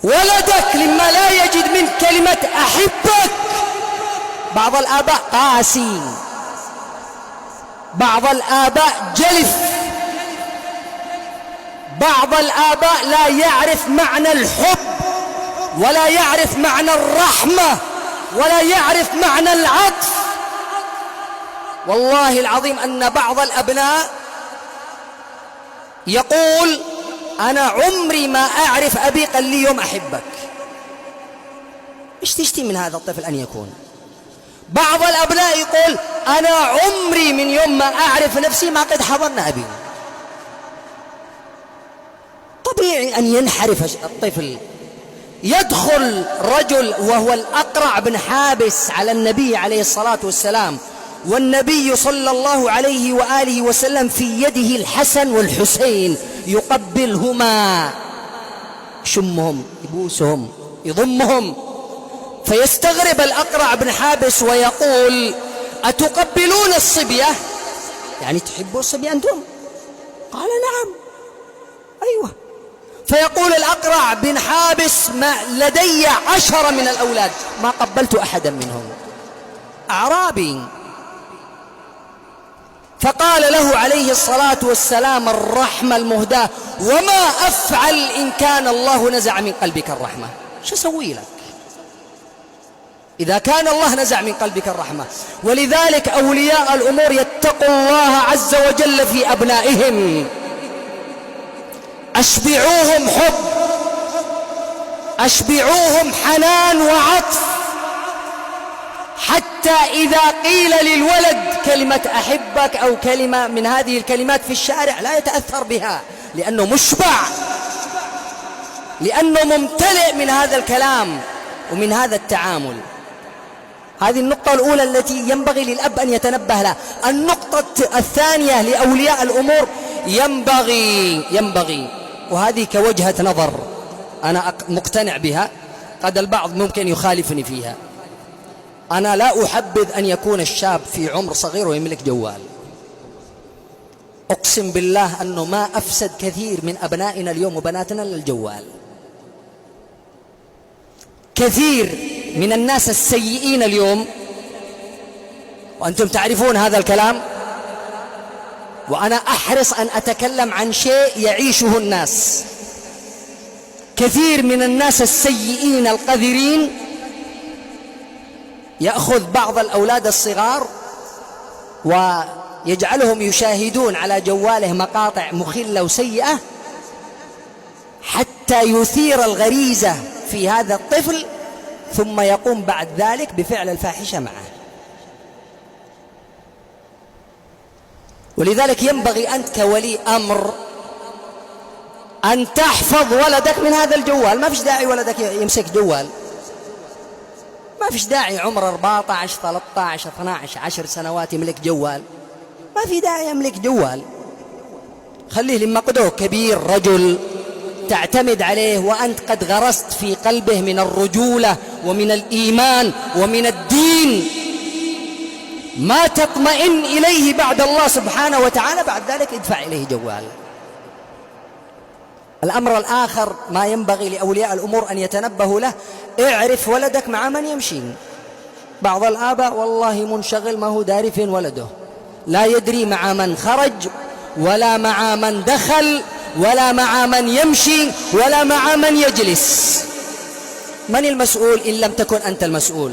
ولدك لما لا يجد من كلمة أحبك. بعض الآباء قاسي، بعض الآباء جلف، بعض الآباء لا يعرف معنى الحب ولا يعرف معنى الرحمة ولا يعرف معنى العطف. والله العظيم أن بعض الأبناء يقول أنا عمري ما أعرف أبي قال لي يوم أحبك. إيش تشتي من هذا الطفل أن يكون؟ بعض الأبناء يقول أنا عمري من يوم ما أعرف نفسي ما قد حضرنا أبي. طبيعي أن ينحرف الطفل. يدخل رجل وهو الأقرع بن حابس على النبي عليه الصلاة والسلام، والنبي صلى الله عليه وآله وسلم في يده الحسن والحسين يقبلهما، يشمهم، يبوسهم، يضمهم. فيستغرب الأقرع بن حابس ويقول أتقبلون الصبية؟ يعني تحبوا الصبية أنتم؟ قال نعم. أيوة. فيقول الأقرع بن حابس ما لدي 10 من الأولاد ما قبلت أحدا منهم. أعرابي. فقال له عليه الصلاة والسلام الرحمة المهداة وما أفعل إن كان الله نزع من قلبك الرحمة؟ شو أسوي لك إذا كان الله نزع من قلبك الرحمة؟ ولذلك أولياء الأمور يتقوا الله عز وجل في أبنائهم، أشبعوهم حب، أشبعوهم حنان وعطف، حتى إذا قيل للولد كلمة أحبك أو كلمة من هذه الكلمات في الشارع لا يتأثر بها، لأنه مشبع، لأنه ممتلئ من هذا الكلام ومن هذا التعامل. هذه النقطة الأولى التي ينبغي للأب أن يتنبه لها. النقطة الثانية لأولياء الأمور ينبغي وهذه كوجهة نظر أنا مقتنع بها، قد البعض ممكن يخالفني فيها. أنا لا أحبذ أن يكون الشاب في عمر صغير ويملك جوال. أقسم بالله أنه ما أفسد كثير من أبنائنا اليوم وبناتنا للجوال. كثير من الناس السيئين اليوم، وأنتم تعرفون هذا الكلام، وأنا أحرص أن أتكلم عن شيء يعيشه الناس. كثير من الناس السيئين القذرين يأخذ بعض الأولاد الصغار ويجعلهم يشاهدون على جواله مقاطع مخلة وسيئة حتى يثير الغريزة في هذا الطفل، ثم يقوم بعد ذلك بفعل الفاحشة معه. ولذلك ينبغي أنت كولي أمر أن تحفظ ولدك من هذا الجوال. ما فيش داعي ولدك يمسك جوال، ما فيش داعي عمر 14 13 12 10 سنوات يملك جوال، ما في داعي يملك جوال. خليه لما قدوه كبير رجل تعتمد عليه وأنت قد غرست في قلبه من الرجولة ومن الإيمان ومن الدين ما تطمئن إليه بعد الله سبحانه وتعالى، بعد ذلك ادفع إليه جوال. الأمر الآخر ما ينبغي لأولياء الأمور أن يتنبهوا له، اعرف ولدك مع من يمشي. بعض الآباء والله منشغل ما هو داري فين ولده، لا يدري مع من خرج ولا مع من دخل ولا مع من يمشي ولا مع من يجلس. من المسؤول إن لم تكن أنت المسؤول؟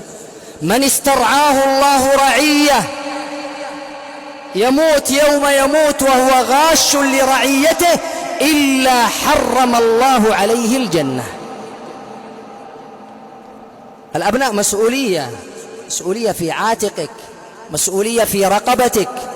من استرعاه الله رعية يموت يوم يموت وهو غاش لرعيته إلا حرم الله عليه الجنة. الأبناء مسؤولية في عاتقك، مسؤولية في رقبتك.